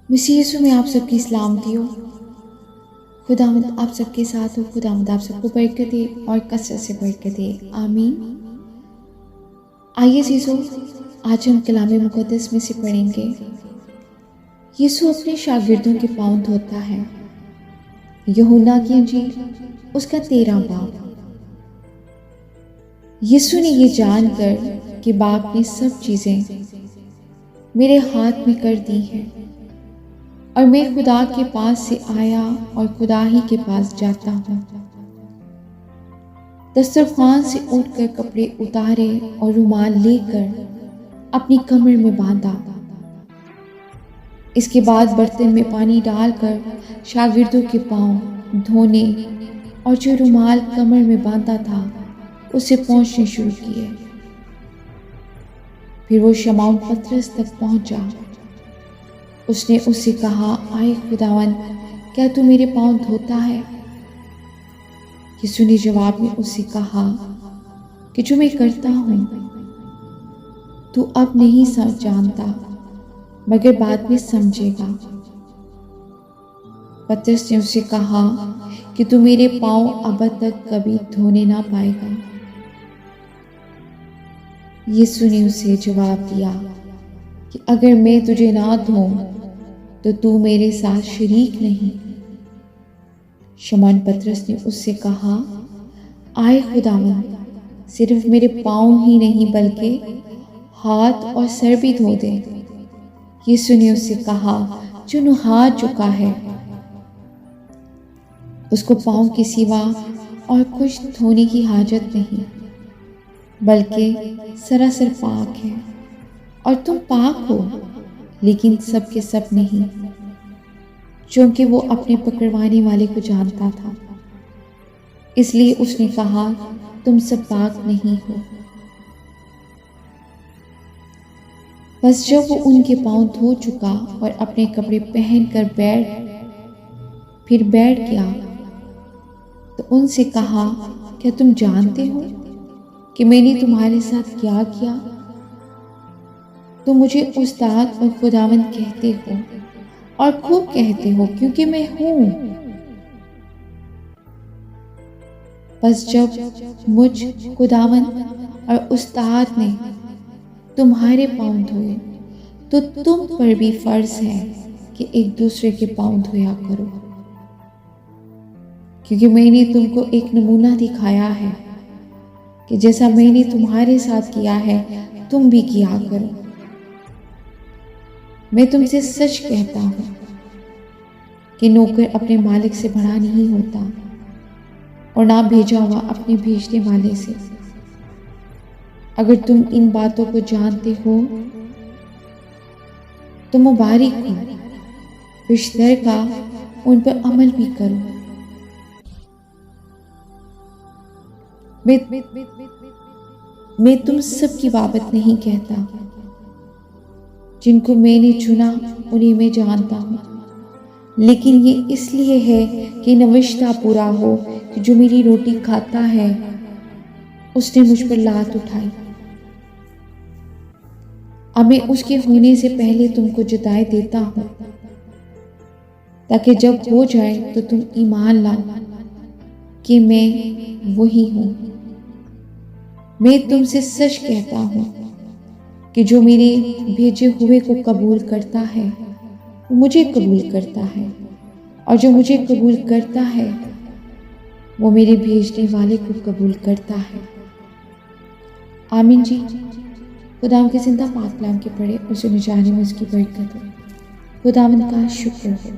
मसीह यीशु में आप सबकी सलामती हो। खुदावंद आप सबके साथ हो। खुदावंद आप सबको बरकत दे और कसरत से बरकत दे। आमीन। आइए चीज़ों, आज हम कलाम मुक़द्दस में से पढ़ेंगे। यीशु अपने शागिर्दों के पाँव धोता है। यूहन्ना की इंजील उसका 13 बाब। यीशु ने ये जानकर कि बाप ने सब चीज़ें मेरे हाथ में कर दी हैं और मैं खुदा के पास से आया और खुदा ही के पास जाता हूँ, दस्तरखान से उठकर कपड़े उतारे और रुमाल लेकर अपनी कमर में बांधा। इसके बाद बर्तन में पानी डालकर शागिर्दों के पाँव धोने और जो रुमाल कमर में बांधा था उसे पोंछने शुरू किए। फिर वो शमौन पतरस तक पहुंचा। उसने उससे कहा, आए खुदावन, क्या तू मेरे पाँव धोता है? यीशु ने जवाब में उससे कहा कि जो मैं करता हूँ तू अब नहीं जानता, मगर बाद में समझेगा। पतरस ने उससे कहा कि तू मेरे पाँव अब तक कभी धोने ना पाएगा। यीशु ने उसे जवाब दिया कि अगर मैं तुझे ना धोऊं तो तू मेरे साथ शरीक नहीं। शमौन पतरस ने उससे कहा, आए खुदावंद, सिर्फ मेरे पाँव ही नहीं बल्कि हाथ और सर भी धो दे। यीशु ने उससे कहा, जो नहा चुका है उसको पाँव के सिवा और कुछ धोने की हाजत नहीं, बल्कि सरासर पाक है। और तुम पाक हो, लेकिन सब के सब नहीं, क्योंकि वो अपने पकड़वाने वाले को जानता था। इसलिए उसने कहा, तुम सब पाक नहीं हो। बस जब वो उनके पाँव धो चुका और अपने कपड़े पहनकर फिर बैठ गया तो उनसे कहा, क्या तुम जानते हो कि मैंने तुम्हारे साथ क्या किया? तुम मुझे उस्ताद और खुदावंद कहते हो और खूब कहते हो, क्योंकि मैं हूं। बस जब मुझ खुदावंद और उस्ताद ने तुम्हारे पाँव धोए तो तुम पर भी फर्ज है कि एक दूसरे के पाँव धोया करो, क्योंकि मैंने तुमको एक नमूना दिखाया है कि जैसा मैंने तुम्हारे साथ किया है तुम भी किया करो। मैं तुमसे सच कहता हूँ कि नौकर अपने मालिक से बड़ा नहीं होता और ना भेजा हुआ अपने भेजने वाले से। अगर तुम इन बातों को जानते हो तो मुबारक हो, रिश्तेदार का उन पर अमल भी करो। मैं तुम सब की बाबत नहीं कहता। जिनको मैंने चुना उन्हें मैं जानता हूँ, लेकिन ये इसलिए है कि नविश्ता पूरा हो कि जो मेरी रोटी खाता है उसने मुझ पर लात उठाई। अब मैं उसके होने से पहले तुमको जताए देता हूँ, ताकि जब हो जाए तो तुम ईमान लाओ कि मैं वही हूँ। मैं तुमसे सच कहता हूँ कि जो मेरे भेजे हुए को कबूल करता है वो मुझे कबूल करता है, और जो मुझे कबूल करता है वो मेरे भेजने वाले को कबूल करता है। आमीन जी। खुदावंद के जिंदा पाक कलाम के पढ़े और सुने जाने में उसकी बरकत हो। खुदावंद का शुक्र हो।